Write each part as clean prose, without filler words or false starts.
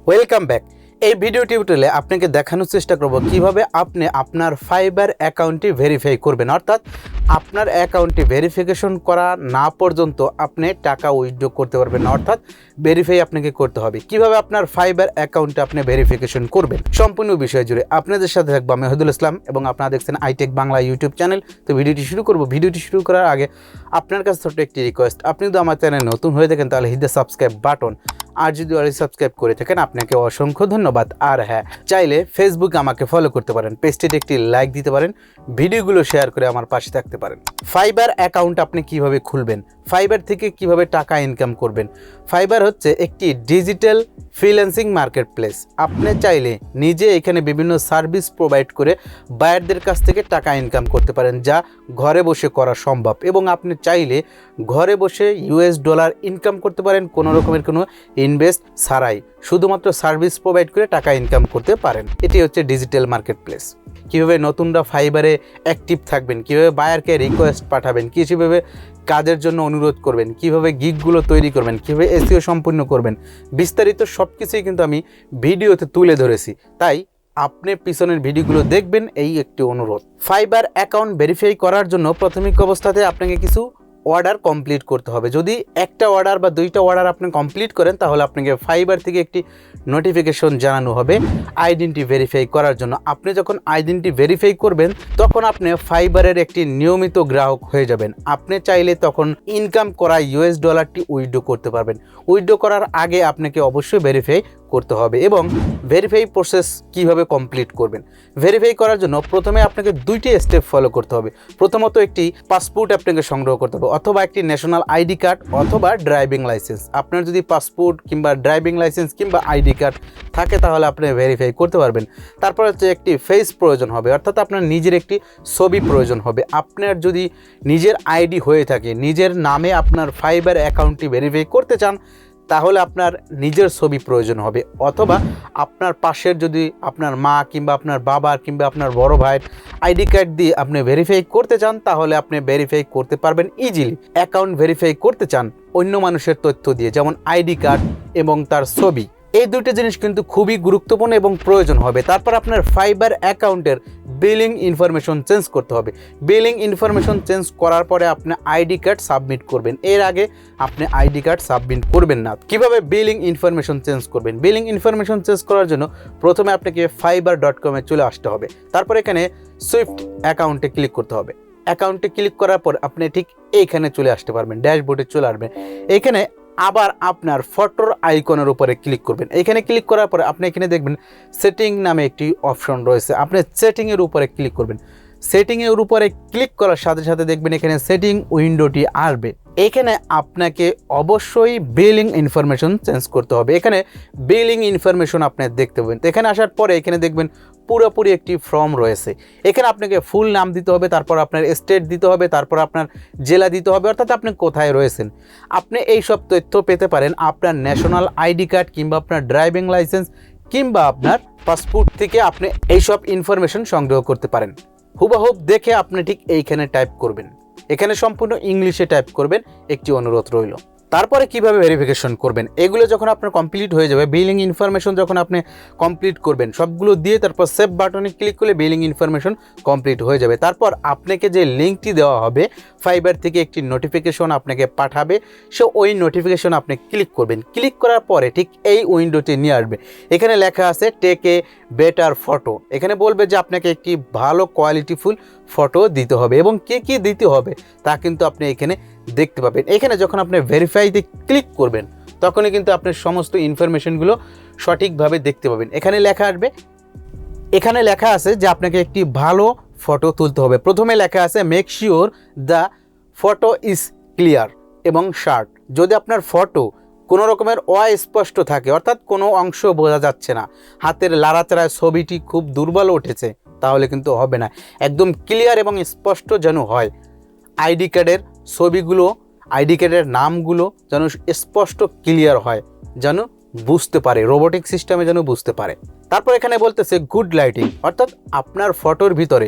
Welcome back. এই video টিউটোরিয়ালে আপনাকে দেখানোর চেষ্টা করব কিভাবে আপনি আপনার ফাইবার অ্যাকাউন্টটি ভেরিফাই করবেন, অর্থাৎ আপনার অ্যাকাউন্টটি ভেরিফিকেশন করা না পর্যন্ত আপনি টাকা উইথড্র করতে পারবেন না, অর্থাৎ ভেরিফাই আপনাকে করতে হবে। কিভাবে আপনার ফাইবার অ্যাকাউন্টে আপনি ভেরিফিকেশন করবেন সম্পূর্ণ বিষয় জুড়ে আপনাদের সাথে থাকবো আমি ওহিদুল ইসলাম এবং আপনারা দেখছেন আইটেক বাংলা ইউটিউব চ্যানেল। তো ভিডিওটি শুরু করব। ভিডিওটি শুরু করার আগে আপনার কাছে ছোট্ট একটি রিকোয়েস্ট, আপনি যদি আমার চ্যানেল নতুন হয়ে থাকেন তাহলে হিট দ্য সাবস্ক্রাইব বাটন, আর যদি অলরেডি সাবস্ক্রাইব করে থাকেন আপনাকে অসংখ্য ধন্যবাদ। আর হ্যাঁ, চাইলে ফেসবুকে আমাকে ফলো করতে পারেন, পেজটিতে একটি লাইক দিতে পারেন, ভিডিওগুলো শেয়ার করে আমার পাশে থাকতে পারেন। ফাইবার অ্যাকাউন্ট আপনি কিভাবে খুলবেন, ফাইবার থেকে কিভাবে টাকা ইনকাম করবেন। ফাইবার হচ্ছে একটি ডিজিটাল ফ্রিল্যান্সিং মার্কেট প্লেস। আপনি চাইলে নিজে এখানে বিভিন্ন সার্ভিস প্রোভাইড করে বায়ারদের কাছ থেকে টাকা ইনকাম করতে পারেন, যা ঘরে বসে করা সম্ভব। এবং আপনি চাইলে ঘরে বসে ইউএস ডলার ইনকাম করতে পারেন কোনো রকমের কোনো ইনভেস্ট ছাড়াই, শুধুমাত্র সার্ভিস প্রোভাইড করে টাকা ইনকাম করতে পারেন। এটি হচ্ছে ডিজিটাল মার্কেট প্লেস। কীভাবে নতুনরা ফাইবারে অ্যাক্টিভ থাকবেন, কীভাবে বায়ারকে রিকোয়েস্ট পাঠাবেন, কীভাবে কাজের জন্য অনুরোধ করবেন, কীভাবে গিগগুলো তৈরি করবেন, কীভাবে এসইও সম্পূর্ণ করবেন, বিস্তারিত সব কিছুই কিন্তু আমি ভিডিওতে তুলে ধরেছি। তাই আপনি পিছনের ভিডিওগুলো দেখবেন, এই একটি অনুরোধ। ফাইবার অ্যাকাউন্ট ভেরিফাই করার জন্য প্রাথমিক অবস্থাতে আপনাকে কিছু অর্ডার কমপ্লিট করতে হবে। যদি একটা অর্ডার বা দুইটা অর্ডার আপনি কমপ্লিট করেন তাহলে আপনাকে ফাইবার থেকে একটি নোটিফিকেশন জানানো হবে আইডেন্টি ভেরিফাই করার জন্য। আপনি যখন আইডেন্টি ভেরিফাই করবেন তখন আপনি ফাইবারের একটি নিয়মিত গ্রাহক হয়ে যাবেন। আপনি চাইলে তখন ইনকাম করা ইউএস ডলারটি উইথড্র করতে পারবেন। উইথড্র করার আগে আপনাকে অবশ্যই ভেরিফাই করতে হবে। এবং ভেরিফাই প্রসেস কিভাবে কমপ্লিট করবেন, ভেরিফাই করার জন্য প্রথমে আপনাকে দুইটি স্টেপ ফলো করতে হবে। প্রথমত একটি পাসপোর্ট আপনাকে সংগ্রহ করতে হবে, অথবা একটি ন্যাশনাল আইডি কার্ড অথবা ড্রাইভিং লাইসেন্স। আপনার যদি পাসপোর্ট কিংবা ড্রাইভিং লাইসেন্স কিংবা আইডি কার্ড থাকে তাহলে আপনি ভেরিফাই করতে পারবেন। তারপর হচ্ছে একটি ফেস প্রয়োজন হবে, অর্থাৎ আপনার নিজের একটি ছবি প্রয়োজন হবে। আপনার যদি নিজের আইডি হয়ে থাকে, নিজের নামে আপনার ফাইবার অ্যাকাউন্টটি ভেরিফাই করতে চান তাহলে আপনার নিজের ছবি প্রয়োজন হবে, অথবা আপনার পাশের যদি আপনার মা কিংবা আপনার বাবার কিংবা আপনার বড় ভাইয়ের আইডি কার্ড দিয়ে আপনি ভেরিফাই করতে চান তাহলে আপনি ভেরিফাই করতে পারবেন ইজিলি। অ্যাকাউন্ট ভেরিফাই করতে চান অন্য মানুষের তথ্য দিয়ে, যেমন আইডি কার্ড এবং তার ছবি, এই দুটো জিনিস কিন্তু খুবই গুরুত্বপূর্ণ এবং প্রয়োজন হবে। তারপর আপনার ফাইবার অ্যাকাউন্টের বিলিং ইনফরমেশন চেঞ্জ করতে হবে। বিলিং ইনফরমেশন চেঞ্জ করার পরে আপনি আইডি কার্ড সাবমিট করবেন, এর আগে আপনি আইডি কার্ড সাবমিট করবেন না। কিভাবে বিলিং ইনফরমেশন চেঞ্জ করবেন, বিলিং ইনফরমেশন চেঞ্জ করার জন্য প্রথমে আপনাকে fiverr.com-এ চলে আসতে হবে। তারপর এখানে সুইফট অ্যাকাউন্টে ক্লিক করতে হবে। অ্যাকাউন্টে ক্লিক করার পর আপনি ঠিক এইখানে চলে আসতে পারবেন, ড্যাশবোর্ডে চলে আসবেন। এখানে আবার আপনার ফটোর আইকনের উপরে ক্লিক করবেন। এখানে ক্লিক করার পরে আপনি এখানে দেখবেন সেটিং নামে একটি অপশন রয়েছে, আপনি সেটিংয়ের উপরে ক্লিক করবেন। সেটিংয়ের উপরে ক্লিক করার সাথে সাথে দেখবেন এখানে সেটিং উইন্ডোটি আসবে। এখানে আপনাকে অবশ্যই বিলিং ইনফরমেশন চেঞ্জ করতে হবে। এখানে বিলিং ইনফরমেশন আপনি দেখতে পাবেন। এখানে আসার পরে এখানে দেখবেন পুরোপুরি একটি ফর্ম রয়েছে। এখানে আপনাকে ফুল নাম দিতে হবে, তারপর আপনার স্টেট দিতে হবে, তারপর আপনার জেলা দিতে হবে, অর্থাৎ আপনি কোথায় রয়েছেন। আপনি এই সব তথ্য পেতে পারেন আপনার ন্যাশনাল আইডি কার্ড কিংবা আপনার ড্রাইভিং লাইসেন্স কিংবা আপনার পাসপোর্ট থেকে আপনি এই সব ইনফরমেশন সংগ্রহ করতে পারেন। হুবহুব দেখে আপনি ঠিক এইখানে টাইপ করবেন, এখানে সম্পূর্ণ ইংলিশে টাইপ করবেন, একটি অনুরোধ রইল। তারপরে কিভাবে ভেরিফিকেশন করবেন, এগুলো যখন আপনার কমপ্লিট হয়ে যাবে, বিলিং ইনফরমেশন যখন আপনি কমপ্লিট করবেন সবগুলো দিয়ে তারপর সেভ বাটনে ক্লিক করলে বিলিং ইনফরমেশন কমপ্লিট হয়ে যাবে। তারপর আপনাকে যে লিঙ্কটি দেওয়া হবে ফাইবার থেকে একটি নোটিফিকেশন আপনাকে পাঠাবে, সে ওই নোটিফিকেশন আপনি ক্লিক করবেন। ক্লিক করার পরে ঠিক এই উইন্ডোটি নিয়ে আসবে। এখানে লেখা আছে টেক এ বেটার ফটো। এখানে বলবে যে আপনাকে একটি ভালো কোয়ালিটিফুল ফটো দিতে হবে এবং কি দিতে হবে তা কিন্তু আপনি এখানে দেখতে পাবেন। এখানে যখন আপনি ভেরিফাইতে ক্লিক করবেন তখনই কিন্তু আপনার সমস্ত ইনফরমেশনগুলো সঠিকভাবে দেখতে পাবেন। এখানে লেখা আসবে, এখানে লেখা আছে যে আপনাকে একটি ভালো ফটো তুলতে হবে। প্রথমে লেখা আছে make sure the photo is clear এবং শার্প। যদি আপনার ফটো কোনো রকমের অস্পষ্ট থাকে, অর্থাৎ কোনো অংশ বোঝা যাচ্ছে না, হাতের লাড়াচাড়ায় ছবিটি খুব দুর্বল উঠেছে, তাহলে কিন্তু হবে না। একদম ক্লিয়ার এবং স্পষ্ট যেন হয়। আইডি কার্ডের ছবিগুলো, আইডি কার্ডের নামগুলো যেন স্পষ্ট ক্লিয়ার হয়, যেন বুঝতে পারে, রোবোটিক সিস্টেমে যেন বুঝতে পারে। তারপর এখানে বলতেছে গুড লাইটিং, অর্থাৎ আপনার ফটোর ভিতরে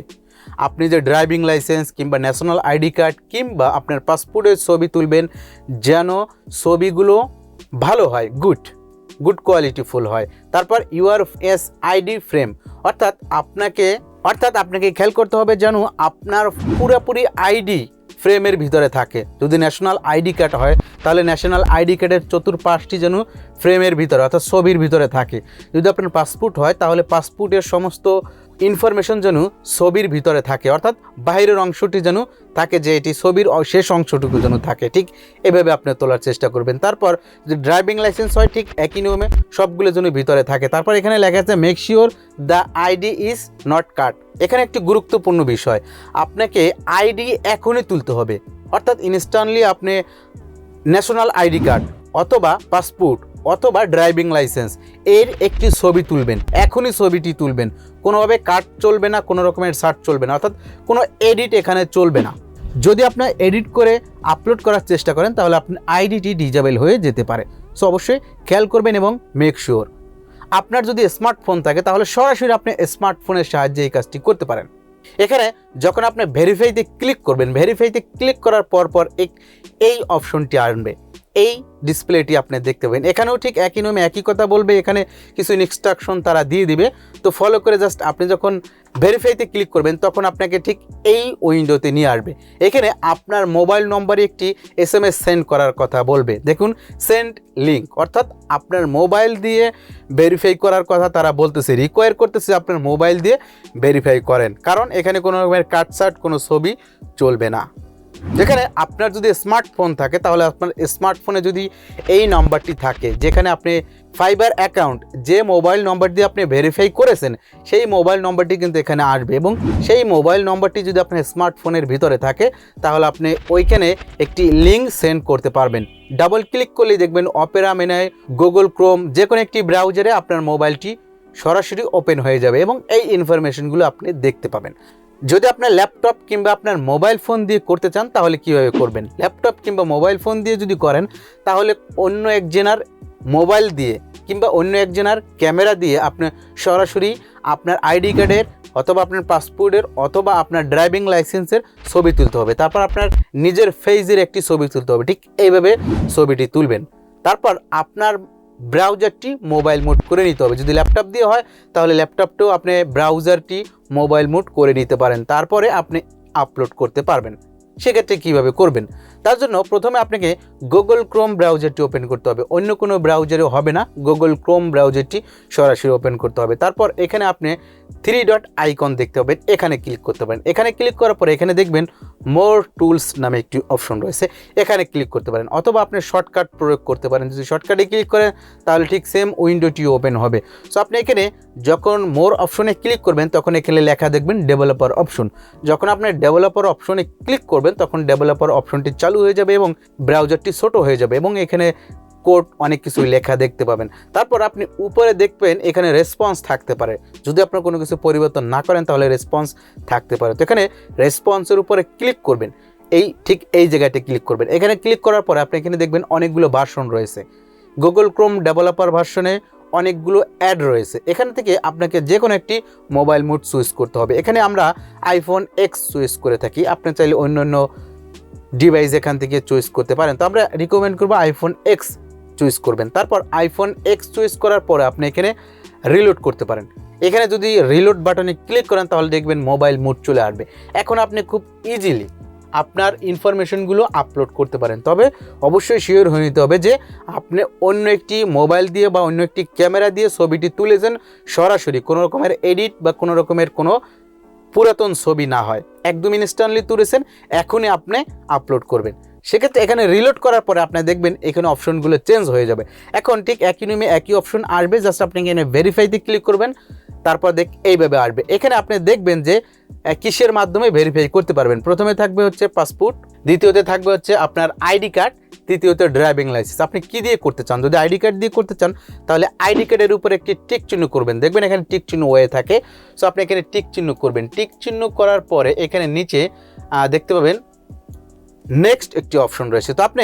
আপনি যে ড্রাইভিং লাইসেন্স কিংবা ন্যাশনাল আইডি কার্ড কিংবা আপনার পাসপোর্টের ছবি তুলবেন যেন ছবিগুলো ভালো হয়, গুড গুড কোয়ালিটিফুল হয়। তারপর ইউআরএস আইডি ফ্রেম, অর্থাৎ আপনাকে খেয়াল করতে হবে যেন আপনার পুরোপুরি আইডি ফ্রেমের ভিতরে থাকে। যদি ন্যাশনাল আইডি কার্ড হয় তাহলে ন্যাশনাল আইডি কার্ডের চতুর্পাশটি যেন ফ্রেমের ভিতরে অর্থাৎ ছবির ভিতরে থাকে। যদি আপনার পাসপোর্ট হয় তাহলে পাসপোর্টের সমস্ত ইনফরমেশন যেন ছবির ভিতরে থাকে, অর্থাৎ বাইরের অংশটি যেন থাকে, যে এটি ছবির শেষ অংশটুকু যেন থাকে। ঠিক এভাবে আপনি তোলার চেষ্টা করবেন। তারপর যদি ড্রাইভিং লাইসেন্স হয় ঠিক একই নিয়মে সবগুলো যেন ভিতরে থাকে। তারপর এখানে লেখা আছে make sure the ID is not কাট। এখানে একটি গুরুত্বপূর্ণ বিষয়, আপনাকে আইডি এখনই তুলতে হবে, অর্থাৎ ইনস্ট্যান্টলি আপনি ন্যাশনাল আইডি কার্ড অথবা পাসপোর্ট অথবা ড্রাইভিং লাইসেন্স এর একটি ছবি তুলবেন, এখনই ছবিটি তুলবেন। কোনোভাবে কাট চলবে না, কোনো রকমের সার্চ চলবে না, অর্থাৎ কোনো এডিট এখানে চলবে না। যদি আপনার এডিট করে আপলোড করার চেষ্টা করেন তাহলে আপনার আইডিটি ডিজেবল হয়ে যেতে পারে। সো অবশ্যই খেয়াল করবেন এবং মেক শিওর। আপনার যদি স্মার্টফোন থাকে তাহলে সরাসরি আপনি স্মার্টফোনের সাহায্যে এই কাজটি করতে পারেন। এখানে যখন আপনি ভেরিফাইতে ক্লিক করবেন, ভেরিফাইতে ক্লিক করার পর এই অপশনটি আসবে, এই ডিসপ্লেটি আপনি দেখতে পাবেন। এখানেও ঠিক একই নিয়মে একই কথা বলবে, এখানে কিছু ইনস্ট্রাকশন তারা দিয়ে দিবে, তো ফলো করে জাস্ট আপনি যখন ভেরিফাইতে ক্লিক করবেন তখন আপনাকে ঠিক এই উইন্ডোতে নিয়ে আসবে। এখানে আপনার মোবাইল নম্বরে একটি SMS সেন্ড করার কথা বলবে। দেখুন সেন্ড লিঙ্ক, অর্থাৎ আপনার মোবাইল দিয়ে ভেরিফাই করার কথা তারা বলতেছে, রিকোয়ার করতেছে আপনার মোবাইল দিয়ে ভেরিফাই করেন, কারণ এখানে কোনো রকমের কাটসাট কোনো ছবি চলবে না। যেখানে আপনার যদি স্মার্টফোন থাকে তাহলে আপনার স্মার্টফোনে যদি এই নাম্বারটি থাকে, যেখানে আপনি ফাইবার অ্যাকাউন্ট যে মোবাইল নম্বর দিয়ে আপনি ভেরিফাই করেছেন সেই মোবাইল নম্বরটি কিন্তু এখানে আসবে, এবং সেই মোবাইল নম্বরটি যদি আপনার স্মার্টফোনের ভিতরে থাকে তাহলে আপনি ওইখানে একটি লিঙ্ক সেন্ড করতে পারবেন। ডাবল ক্লিক করলেই দেখবেন অপেরা মেনায় গুগল ক্রোম যে কোনো একটি ব্রাউজারে আপনার মোবাইলটি সরাসরি ওপেন হয়ে যাবে এবং এই ইনফরমেশনগুলো আপনি দেখতে পাবেন। যদি আপনার ল্যাপটপ কিংবা আপনার মোবাইল ফোন দিয়ে করতে চান তাহলে কীভাবে করবেন? ল্যাপটপ কিংবা মোবাইল ফোন দিয়ে যদি করেন তাহলে অন্য একজনের মোবাইল দিয়ে কিংবা অন্য একজনের ক্যামেরা দিয়ে আপনি সরাসরি আপনার আইডি কার্ডের অথবা আপনার পাসপোর্টের অথবা আপনার ড্রাইভিং লাইসেন্সের ছবি তুলতে হবে। তারপর আপনার নিজের ফেসের একটি ছবি তুলতে হবে। ঠিক এইভাবে ছবিটি তুলবেন। তারপর আপনার ব্রাউজারটি মোবাইল মোড করে নিতে হবে। যদি ল্যাপটপ দিয়ে হয় তাহলে ল্যাপটপটাও আপনি ব্রাউজারটি মোবাইল মোড করে নিতে পারেন, তারপরে আপনি আপলোড করতে পারবেন। সেক্ষেত্রে কীভাবে করবেন? তার জন্য প্রথমে আপনাকে গুগল ক্রোম ব্রাউজারটি ওপেন করতে হবে, অন্য কোনো ব্রাউজারেও হবে না, গুগল ক্রোম ব্রাউজারটি সরাসরি ওপেন করতে হবে। তারপর এখানে আপনি 3 ডট আইকন দেখতে পাবেন, এখানে ক্লিক করতে পারেন। এখানে ক্লিক করার পরে এখানে দেখবেন মোর টুলস নামে একটি অপশন রয়েছে, এখানে ক্লিক করতে পারেন, অথবা আপনি শর্টকাট প্রয়োগ করতে পারেন। যদি শর্টকাটে ক্লিক করেন তাহলে ঠিক সেম উইন্ডোটি ওপেন হবে। সো আপনি এখানে যখন মোর অপশনে ক্লিক করবেন তখন এখানে লেখা দেখবেন ডেভেলপার অপশন। যখন আপনি ডেভেলপার অপশনে ক্লিক করবেন তখন ডেভেলপার অপশনটি চালু হয়ে যাবে এবং ব্রাউজারটি ছোট হয়ে যাবে এবং এখানে কোড অনেক কিছু লেখা দেখতে পাবেন। তারপর আপনি উপরে দেখবেন এখানে রেসপন্স থাকতে পারে, যদি আপনার কোনো কিছু পরিবর্তন না করেন তাহলে রেসপন্স থাকতে পারে। তো এখানে রেসপন্সের উপরে ক্লিক করবেন, ঠিক এই জায়গাতে ক্লিক করবেন। এখানে ক্লিক করার পরে আপনি এখানে দেখবেন অনেকগুলো ভার্সন রয়েছে। গুগল ক্রোম ডেভেলপার ভার্সনে অনেকগুলো অ্যাড রয়েছে, এখান থেকে আপনাকে যে কোনো একটি মোবাইল মোড চুজ করতে হবে। এখানে আমরা আইফোন X চুজ করে থাকি, আপনি চাইলে অন্য ডিভাইস এখান থেকে চয়েস করতে পারেন। তো আমরা রিকমেন্ড করবো আইফোন X চুজ করবেন। তারপর আইফোন X চুজ করার পরে আপনি এখানে রিলোড করতে পারেন। এখানে যদি রিলোড বাটনে ক্লিক করেন তাহলে দেখবেন মোবাইল মোড চলে আসবে। এখন আপনি খুব ইজিলি আপনার ইনফরমেশনগুলো আপলোড করতে পারেন, তবে অবশ্যই শিওর হয়ে নিতে হবে যে আপনি অন্য একটি মোবাইল দিয়ে বা অন্য একটি ক্যামেরা দিয়ে ছবিটি তুলেছেন, সরাসরি কোনো রকমের এডিট বা কোনো রকমের কোনো পুরাতন ছবি না হয়, একদম ইনস্ট্যান্টলি তুলেছেন, এখনই আপনি আপলোড করবেন। সেক্ষেত্রে এখানে রিলোড করার পরে আপনি দেখবেন এখানে অপশনগুলো চেঞ্জ হয়ে যাবে। এখন ঠিক একই নিয়মে একই অপশন আসবে, জাস্ট আপনি এখানে ভেরিফাইতে ক্লিক করবেন, তারপর এইভাবে আসবে। এখানে আপনি দেখবেন যে কিসের মাধ্যমে ভেরিফাই করতে পারবেন। প্রথমে থাকবে হচ্ছে পাসপোর্ট, দ্বিতীয়তে থাকবে হচ্ছে আপনার আইডি কার্ড, তৃতীয়তে ড্রাইভিং লাইসেন্স। আপনি কি দিয়ে করতে চান? যদি আইডি কার্ড দিয়ে করতে চান তাহলে আইডি কার্ডের উপরে একটি টিক চিহ্ন করবেন, দেখবেন এখানে টিক চিহ্ন হয়ে থাকে। সো আপনি এখানে টিক চিহ্ন করবেন। টিক চিহ্ন করার পরে এখানে নিচে দেখতে পাবেন নেক্সট একটি অপশন রয়েছে। তো আপনি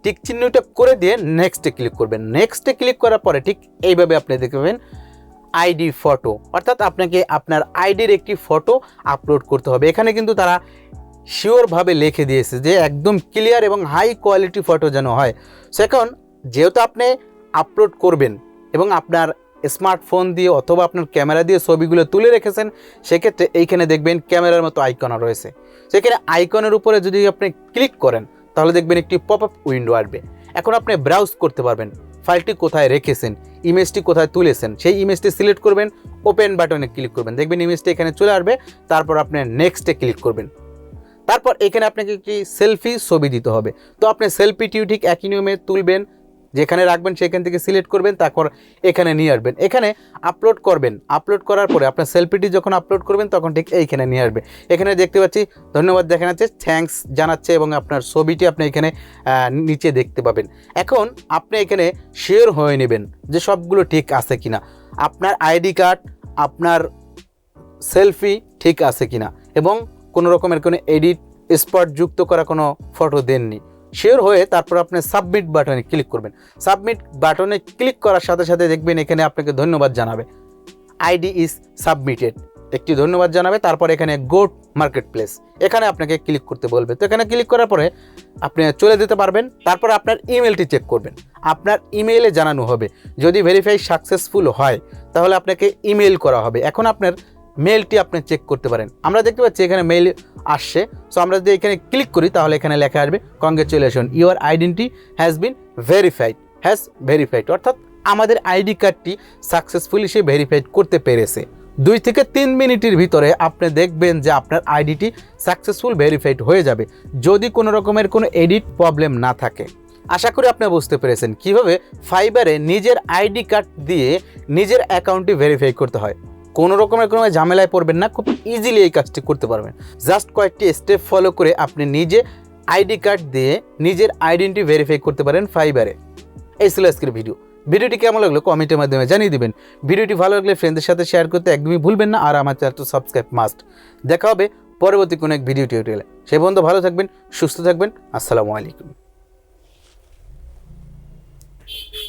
টিক চিহ্নটা করে দিয়ে নেক্সটে ক্লিক করবেন। নেক্সটে ক্লিক করার পরে ঠিক এইভাবে আপনি দেখতে পাবেন আইডি ফটো, অর্থাৎ আপনাকে আপনার আইডির একটি ফটো আপলোড করতে হবে। এখানে কিন্তু তারা শিওরভাবে লিখে দিয়েছে যে একদম ক্লিয়ার এবং হাই কোয়ালিটি ফটো যেন হয়। সো এখন যেহেতু আপনি আপলোড করবেন এবং আপনার স্মার্টফোন দিয়ে অথবা আপনার ক্যামেরা দিয়ে ছবিগুলো তুলে রেখেছেন, সেক্ষেত্রে এইখানে দেখবেন ক্যামেরার মতো আইকন রয়েছে। সেখানে আইকনের উপরে যদি আপনি ক্লিক করেন তাহলে দেখবেন একটি পপ আপ উইন্ডো আসবে। এখন আপনি ব্রাউজ করতে পারবেন ফাইলটি কোথায় রেখেছেন, ইমেজটি কোথায় তুলেছেন, সেই ইমেজটি সিলেক্ট করবেন, ওপেন বাটনে ক্লিক করবেন, দেখবেন ইমেজটি এখানে চলে আসবে। তারপর আপনি নেক্সটে ক্লিক করবেন। তারপর এখানে আপনাকে একটি সেলফি ছবি দিতে হবে। তো আপনি সেলফিটিও ঠিক একই নিয়মে তুলবেন, যেখানে রাখবেন সেখান থেকে সিলেক্ট করবেন, তারপর এখানে নিয়ে আসবেন, এখানে আপলোড করবেন। আপলোড করার পরে আপনার সেলফিটি যখন আপলোড করবেন তখন ঠিক এইখানে নিয়ে আসবে। এখানে দেখতে পাচ্ছি ধন্যবাদ দেখা যাচ্ছে, থ্যাঙ্কস জানাচ্ছে এবং আপনার ছবিটি আপনি এখানে নিচে দেখতে পাবেন। এখন আপনি এখানে শেয়ার হয়ে নেবেন যে সবগুলো ঠিক আছে কিনা, আপনার আইডি কার্ড, আপনার সেলফি ঠিক আছে কিনা এবং কোনো রকমের কোনো এডিট স্পট যুক্ত করা কোনো ফটো দেননি। শেয়ার হয়ে তারপর আপনি সাবমিট বাটনে ক্লিক করবেন। সাবমিট বাটনে ক্লিক করার সাথে সাথে দেখবেন এখানে আপনাকে ধন্যবাদ জানাবে, আইডি ইজ সাবমিটেড, একটি ধন্যবাদ জানাবে। তারপর এখানে গো মার্কেট প্লেস, এখানে আপনাকে ক্লিক করতে বলবে। তো এখানে ক্লিক করার পরে আপনি চলে যেতে পারবেন। তারপর আপনার ইমেলটি চেক করবেন, আপনার ইমেইলে জানানো হবে। যদি ভেরিফাই সাকসেসফুল হয় তাহলে আপনাকে ইমেল করা হবে। এখন আপনার মেলটি আপনি চেক করতে পারেন। আমরা দেখতে পাচ্ছি এখানে মেইল আসছে। সো আমরা যদি এখানে ক্লিক করি তাহলে এখানে লেখা আসবে congratulation, your identity has been verified, অর্থাৎ আমাদের আইডি কার্ডটি সাকসেসফুলি সে ভেরিফাইড করতে পেরেছে। 2 থেকে 3 মিনিটের ভিতরে আপনি দেখবেন যে আপনার আইডিটি সাকসেসফুল ভেরিফাইড হয়ে যাবে, যদি কোনো রকমের কোনো এডিট প্রবলেম না থাকে। আশা করি আপনি বুঝতে পেরেছেন কিভাবে ফাইবারে নিজের আইডি কার্ড দিয়ে নিজের অ্যাকাউন্টটি ভেরিফাই করতে হয়। কোনো রকমের কোনো ঝামেলায় পড়বেন না, খুব ইজিলি এই কাজটি করতে পারবেন। জাস্ট কয়েকটি স্টেপ ফলো করে আপনি নিজে আইডি কার্ড দিয়ে নিজের আইডেন্টি ভেরিফাই করতে পারেন ফাইবারে। এই ছিল আজকের ভিডিওটি কেমন লাগলো কমেন্টের মাধ্যমে জানিয়ে দিবেন। ভিডিওটি ভালো লাগলে ফ্রেন্ডদের সাথে শেয়ার করতে একদমই ভুলবেন না, আর আমার চ্যানেলটি সাবস্ক্রাইব মাস্ট। দেখা হবে পরবর্তী কোনো এক ভিডিও টিউটোরিয়ালে। সে পর্যন্ত ভালো থাকবেন, সুস্থ থাকবেন। আসসালামু আলাইকুম।